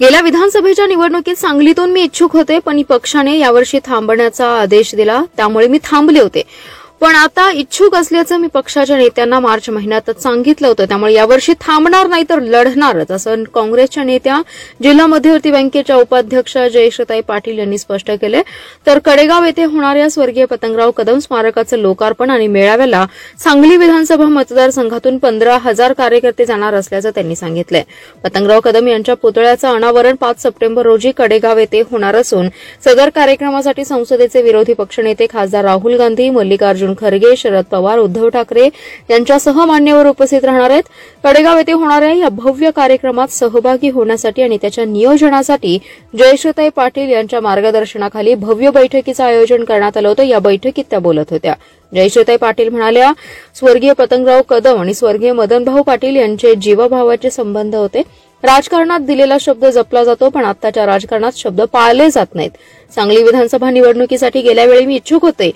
गेल्या विधानसभेच्या निवडणुकीत सांगलीतून मी इच्छुक होते, पण पक्षाने यावर्षी थांबण्याचा आदेश दिला, त्यामुळे मी थांबले होते. पण आता इच्छुक असल्याचं मी पक्षाच्या नेत्यांना मार्च महिन्यातच सांगितलं होतं, त्यामुळे यावर्षी थांबणार नाही तर लढणारच, असं काँग्रेसच्या नेत्या जिल्हा मध्यवर्ती बँकेच्या उपाध्यक्ष जयश्रीताई पाटील यांनी स्पष्ट केलं. तर कडेगाव येथे होणाऱ्या स्वर्गीय पतंगराव कदम स्मारकाचं लोकार्पण आणि मेळाव्याला सांगली विधानसभा मतदारसंघातून 15,000 कार्यकर्ते जाणार असल्याचं त्यांनी सांगितलंय. पतंगराव कदम यांच्या पुतळ्याचं अनावरण 5 सप्टेंबर रोजी कडेगाव येथे होणार असून सदर कार्यक्रमासाठी संसदेचे विरोधी पक्षनेते खासदार राहुल गांधी, मल्लिकार्जुन खरगे, शरद पवार, उद्धव ठाकरे यांच्यासह मान्यवर उपस्थित राहणार आहेत. कडेगाव येथे होणाऱ्या या भव्य कार्यक्रमात सहभागी होण्यासाठी आणि त्याच्या नियोजनासाठी जयश्रीताई पाटील यांच्या मार्गदर्शनाखाली भव्य बैठकीचं आयोजन करण्यात आलं होतं. या बैठकीत त्या बोलत होत्या. जयश्रीताई पाटील म्हणाल्या, स्वर्गीय पतंगराव कदम आणि स्वर्गीय मदनभाऊ पाटील यांचे जीवभावाचे संबंध होते. राजकारणात दिलेला शब्द जपला जातो, पण आताच्या राजकारणात शब्द पाळले जात नाहीत. सांगली विधानसभा निवडणुकीसाठी गेल्या वेळी मी इच्छुक होते,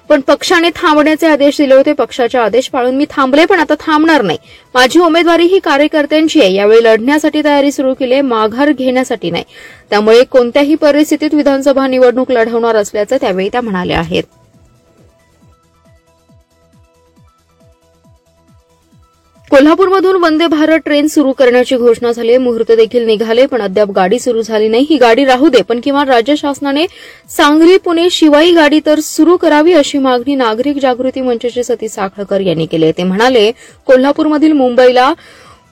पण पक्षाने थांबण्याचे आदेश दिले होते. पक्षाचे आदेश पाळून मी थांबले, पण आता थांबणार नाही. माझी उमेदवारी ही कार्यकर्त्यांची आहे. यावेळी लढण्यासाठी तयारी सुरू केली, माघार घेण्यासाठी नाही. त्यामुळे कोणत्याही परिस्थितीत विधानसभा निवडणूक लढवणार असल्याचं त्यावेळी त्या म्हणाल्या आहेत. कोल्हापूरमधून वंदे भारत ट्रेन सुरू करण्याची घोषणा झाली. मुहूर्त देखील निघाले, पण अद्याप गाडी सुरू झाली नाही. ही गाडी राहू दे, पण किमान राज्य शासनाने सांगली पुणे शिवाई गाडी तर सुरू करावी, अशी मागणी नागरिक जागृती मंचचे सतीश साखळकर यांनी केली. ते म्हणाले, कोल्हापूरमधील मुंबईला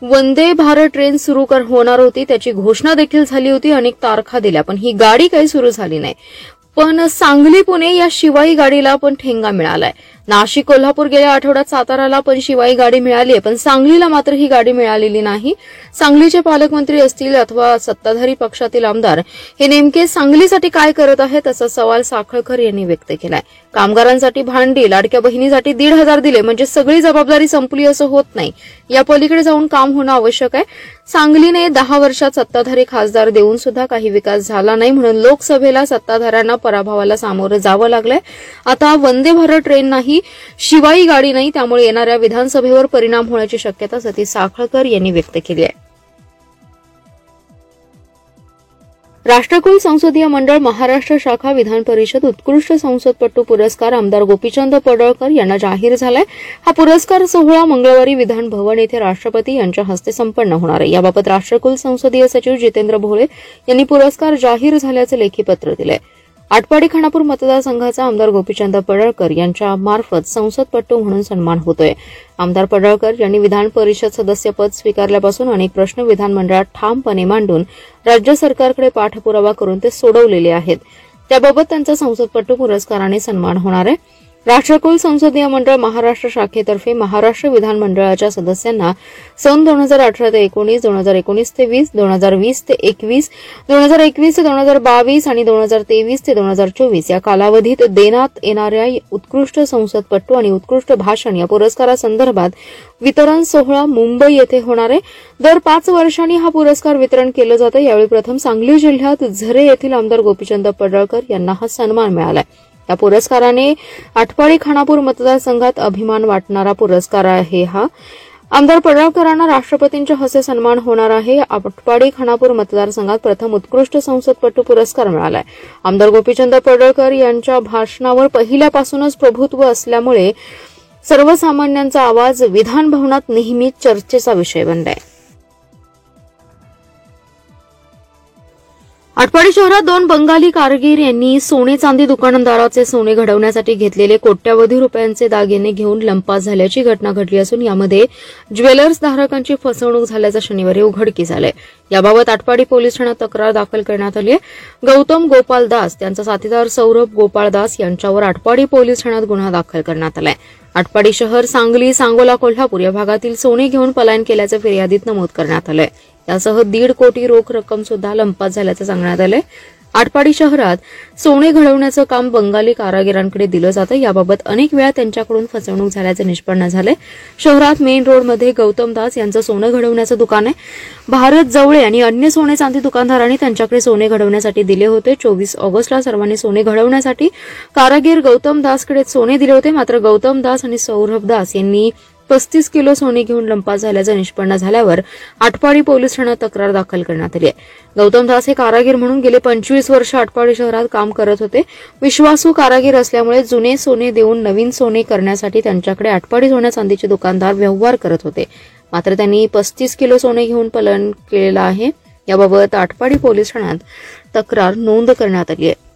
वंदे भारत ट्रेन सुरू होणार होती, त्याची घोषणा देखील झाली होती, अनेक तारखा दिल्या, पण ही गाडी काही सुरू झाली नाही. पण सांगली पुणे या शिवाई गाडीला पण ठेंगा मिळालाय. नाशिक कोल्हापूर गेल्या आठवड्यात साताराला पण शिवाई गाडी मिळाली, पण सांगलीला मात्र ही गाडी मिळालेली नाही. सांगलीचे पालकमंत्री असतील अथवा सत्ताधारी पक्षातील आमदार हे नेमके सांगलीसाठी काय करत आहेत, असा सवाल साखळकर यांनी व्यक्त केलाय. कामगारांसाठी भांडी, लाडक्या बहिणीसाठी 1,500 दिले म्हणजे सगळी जबाबदारी संपली असं होत नाही. या पलीकडे जाऊन काम होणं आवश्यक आहे. सांगलीने 10 वर्षात सत्ताधारी खासदार देऊन सुद्धा काही विकास झाला नाही, म्हणून लोकसभेला सत्ताधाऱ्यांना पराभवाला सामोरं जावं लागलंय. आता वंदे भारत ट्रेन नाही, शिवाई गाडी नाही, त्यामुळे येणाऱ्या विधानसभेवर परिणाम होण्याची शक्यता सतीश साखळकर यांनी व्यक्त केली आहे. राष्ट्रकुल संसदीय मंडळ महाराष्ट्र शाखा विधान परिषद उत्कृष्ट संसदपटू पुरस्कार आमदार गोपीचंद पडळकर यांना जाहीर झालाय. हा पुरस्कार सोहळा मंगळवारी विधान भवन येथे राष्ट्रपती यांच्या हस्ते संपन्न होणार आहे. याबाबत राष्ट्रकुल संसदीय सचिव जितेंद्र भोळे यांनी पुरस्कार जाहीर झाल्याचं लेखी पत्र दिलंय. आटपाडी खानापूर मतदारसंघाचा आमदार गोपीचंद पडळकर यांच्या मार्फत संसदपटू म्हणून सन्मान होतोय. आमदार पडळकर यांनी विधान परिषद सदस्यपद स्वीकारल्यापासून अनेक प्रश्न विधानमंडळात ठामपणे मांडून राज्य सरकारकडे पाठपुरावा करून ते सोडवलेले आहेत. त्याबाबत त्यांचा संसदपटू पुरस्काराने सन्मान होणार आहे. राष्ट्रकुल संसदीय मंडळ महाराष्ट्र शाखेतर्फे महाराष्ट्र विधानमंडळाच्या सदस्यांना सन 2018 ते 19, 2019 ते 20, 2020 ते 21, 2021 ते 2022 आणि 2023 ते 2024 या कालावधीत देण्यात येणाऱ्या उत्कृष्ट संसदपटू आणि उत्कृष्ट भाषण या पुरस्कारासंदर्भात वितरण सोहळा मुंबई येथे होणार आहे. दर 5 वर्षांनी हा पुरस्कार वितरण केलं जातं. यावेळी प्रथम सांगली जिल्ह्यात झरे येथील आमदार गोपीचंद पडळकर यांना हा सन्मान मिळाला. या पुरस्काराने आटपाडी खानापूर मतदारसंघात अभिमान वाटणारा पुरस्कार आहे. हा आमदार पडळकरांना राष्ट्रपतींच्या हस्ते सन्मान होणार आहे. आटपाडी खानापूर मतदारसंघात प्रथम उत्कृष्ट संसदपटू पुरस्कार मिळालाय. आमदार गोपीचंद पडळकर यांच्या भाषणावर पहिल्यापासूनच प्रभुत्व असल्यामुळे सर्वसामान्यांचा आवाज विधान भवनात नेहमीच चर्चेचा विषय बनलाय. आटपाडी शहरात 2 बंगाली कारगीर यांनी सोने चांदी दुकानदाराचे सोने घडवण्यासाठी घेतलेले कोट्यवधी रुपयांचे दागिने घेऊन लंपास झाल्याची घटना घडली असून यामध्ये ज्वेलर्स धारकांची फसवणूक झाल्याचं शनिवारी उघडकीस आलंय. याबाबत आटपाडी पोलीस ठाण्यात तक्रार दाखल करण्यात आली आहे. गौतम गोपाल दास त्यांचा साथीदार सौरभ गोपाळ दास यांच्यावर आटपाडी पोलीस ठाण्यात गुन्हा दाखल करण्यात आलाय. आटपाडी शहर, सांगली, सांगोला, कोल्हापूर या भागातील सोने घेऊन पलायन केल्याचं फिर्यादीत नमूद करण्यात आलंय. यासह 1.5 कोटी रोख रक्कम सुद्धा लंपास झाल्याचं सांगण्यात आलंय. आटपाडी शहरात सोने घडवण्याचं काम बंगाली कारागिरांकडे दिलं जातं. याबाबत अनेक वेळा त्यांच्याकडून फसवणूक झाल्याचं निष्पन्न झालंय. शहरात मेन रोडमध्ये गौतम दास यांचं सोनं घडवण्याचं दुकान आहे. भारत जवळे आणि अन्य सोने चांदी दुकानदारांनी त्यांच्याकडे सोने घडवण्यासाठी दिले होते. 24 ऑगस्टला सर्वांनी सोने घडवण्यासाठी कारागीर गौतम दासकडे सोने दिले होते. मात्र गौतम दास आणि सौरभ दास यांनी 35 किलो सोने घेऊन लंपास झाल्याचं निष्पन्न झाल्यावर आटपाडी पोलीस ठाण्यात तक्रार दाखल करण्यात आली आहे. गौतम दास हे कारागीर म्हणून गेले 25 वर्ष आटपाडी शहरात काम करत होते. विश्वासू कारागीर असल्यामुळे जुने सोने देऊन नवीन सोने करण्यासाठी त्यांच्याकडे आटपाडी सोन्या चांदीचे दुकानदार व्यवहार करत होते. मात्र त्यांनी 35 किलो सोने घेऊन पलायन केलेलं आहे. याबाबत आटपाडी पोलीस ठाण्यात तक्रार नोंद करण्यात आली आहे.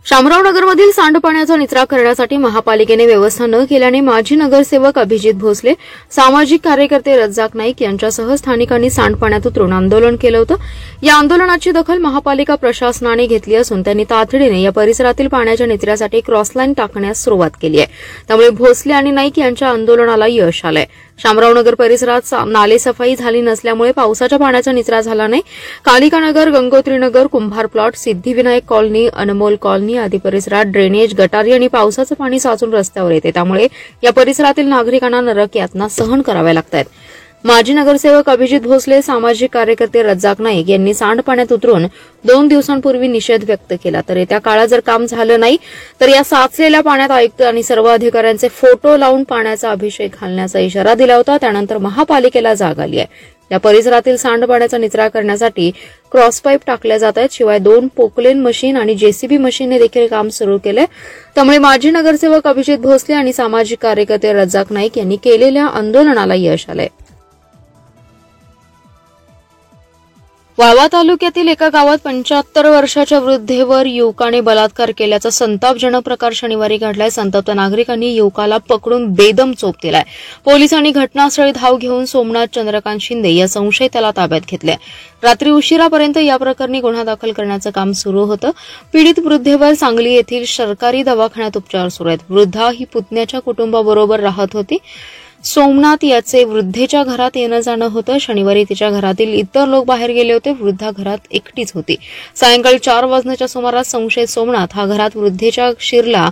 शामराव नगरमधील सांडपाण्याचा निचरा करण्यासाठी महापालिकेने व्यवस्था न केल्याने माजी नगरसेवक अभिजित भोसले, सामाजिक कार्यकर्ते रज्जाक नाईक यांच्यासह स्थानिकांनी सांडपाण्यात उतरून आंदोलन केलं होतं. या आंदोलनाची दखल महापालिका प्रशासनाने घेतली असून त्यांनी तातडीने या परिसरातील पाण्याच्या निचऱ्यासाठी क्रॉसलाईन टाकण्यास सुरुवात केली आहे. त्यामुळे भोसले आणि नाईक यांच्या आंदोलनाला यश आलंय. शामरावनगर परिसरात नालेसफाई झाली नसल्यामुळे पावसाच्या पाण्याचा निचरा झाला नाही. कालिकानगर, गंगोत्रीनगर, कुंभार प्लॉट, सिद्धिविनायक कॉलनी, अनमोल कॉलनी आदी परिसरात ड्रेनेज, गटारी आणि पावसाचं पाणी साचून रस्त्यावर येते. त्यामुळे या परिसरातील नागरिकांना नरक यातना सहन कराव्या लागतात. माजी नगरसेवक अभिजित भोसले, सामाजिक कार्यकर्ते रज्जाक नाईक यांनी सांडपाण्यात उतरून 2 दिवसांपूर्वी निषेध व्यक्त केला. तर येत्या काळात जर काम झालं नाही तर या साचलेल्या पाण्यात आयुक्त आणि सर्व अधिकाऱ्यांचे फोटो लावून पाण्याचा अभिषेक घालण्याचा इशारा दिला होता. त्यानंतर महापालिकेला जाग आली आहे. या परिसरातील सांडपाण्याचा निचरा करण्यासाठी क्रॉसपाईप टाकल्या जात आहेत. शिवाय 2 पोकलेन मशीन आणि जेसीबी मशीनने देखील काम सुरू केलंय. त्यामुळे माजी नगरसेवक अभिजित भोसले आणि सामाजिक कार्यकर्ते रज्जाक नाईक यांनी केलेल्या आंदोलनाला यश आलंय. वाळवा तालुक्यातील एका गावात 75 वर्षाच्या वृद्धेवर युवकाने बलात्कार केल्याचा संतापजनक प्रकार शनिवारी घडलाय. संतप्त नागरिकांनी युवकाला पकडून बेदम चोप दिलाय. पोलिसांनी घटनास्थळी धाव घेऊन सोमनाथ चंद्रकांत शिंदे या संशयिताला ताब्यात घेतले. रात्री उशिरापर्यंत या प्रकरणी गुन्हा दाखल करण्याचं काम सुरू होतं. पीडित वृद्धेवर सांगली येथील सरकारी दवाखान्यात उपचार सुरू आहेत. वृद्धा ही पुतण्याच्या कुटुंबाबरोबर राहत होती. सोमनाथ याचे वृद्धेच्या घरात येणं जाणं होतं. शनिवारी तिच्या घरातील इतर लोक बाहेर गेले होते. वृद्धा घरात एकटीच होती. सायंकाळी 4 वाजण्याच्या सुमारास संशयित सोमनाथ हा घरात वृद्धेच्या शिरला.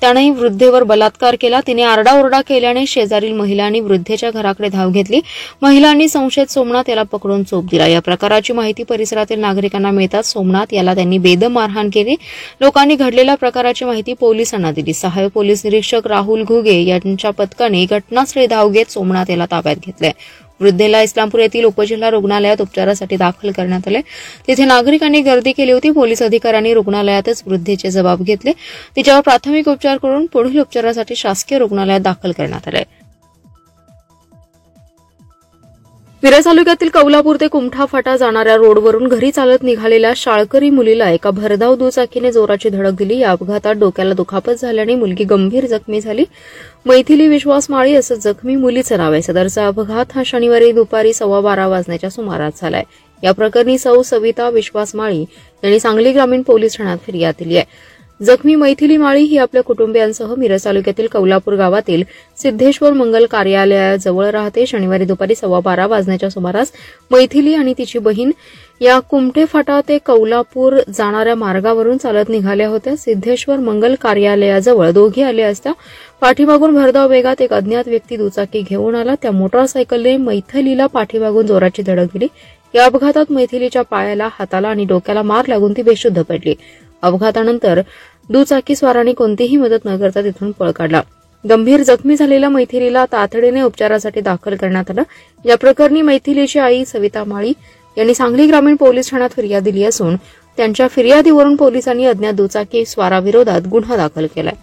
त्यानेही वृद्धेवर बलात्कार केला. तिने आरडाओरडा केल्याने शेजारील महिलांनी वृद्धेच्या घराकडे धाव घेतली. महिलांनी संशयित सोमनाथ याला पकडून चोप दिला. या प्रकाराची माहिती परिसरातील नागरिकांना मिळताच सोमनाथ याला त्यांनी बेदम मारहाण केली. लोकांनी घडलेल्या प्रकाराची माहिती पोलिसांना दिली. सहाय्यक पोलीस निरीक्षक राहुल घुगे यांच्या पथकाने घटनास्थळी धाव घेत सोमनाथ याला ताब्यात घेतले. वृद्धेला इस्लामपूर येथील उपजिल्हा रुग्णालयात उपचारासाठी दाखल करण्यात आले. तिथे नागरिकांनी गर्दी केली होती. पोलीस अधिकाऱ्यांनी रुग्णालयातच वृद्धेचे जबाब घेतले. तिच्यावर प्राथमिक उपचार करून पुढील उपचारासाठी शासकीय रुग्णालयात दाखल करण्यात आले. मिरज तालुक्यातील कौलापूर ते कुमठा फाटा जाणाऱ्या रोडवरून घरी चालत निघालेल्या शाळकरी मुलीला एका भरधाव दुचाकीने जोराची धडक दिली. या अपघातात डोक्याला दुखापत झाल्याने मुलगी गंभीर जखमी झाली. मैथिली विश्वास माळी असं जखमी मुलीचं नाव आहे. सदरचा अपघात हा शनिवारी दुपारी 12:15 वाजण्याच्या सुमारास झालाय. या प्रकरणी सौ सविता विश्वास माळी यांनी सांगली ग्रामीण पोलीस ठाण्यात फिर्याद दिली आहे. जखमी मैथिली माळी ही आपल्या कुटुंबियांसह मिरज तालुक्यातील कौलापूर गावातील सिद्धेश्वर मंगल कार्यालयाजवळ राहते. शनिवारी दुपारी 12:15 वाजण्याच्या सुमारास मैथिली आणि तिची बहीण या कुमठे फाटा ते कौलापूर जाणाऱ्या मार्गावरून चालत निघाल्या होत्या. सिद्धेश्वर मंगल कार्यालयाजवळ दोघी आले असता पाठीमागून भरधाव वेगात एक अज्ञात व्यक्ती दुचाकी घेऊन आला. त्या मोटारसायकलने मैथिलीला पाठीमागून जोराची धडक दिली. या अपघातात मैथिलीच्या पायाला, हाताला आणि डोक्याला मार लागून ती बेशुद्ध पडली. अपघातानंतर दुचाकी स्वाराने कोणतीही मदत न करता तिथून पळ काढला. गंभीर जखमी झालेल्या मैथिलीला तातडीने उपचारासाठी दाखल करण्यात आलं. या प्रकरणी मैथिलीची आई सविता माळी यांनी सांगली ग्रामीण पोलीस ठाण्यात फिर्याद दिली असून त्यांच्या फिर्यादीवरून पोलिसांनी अज्ञात दुचाकी स्वाराविरोधात गुन्हा दाखल केलाय.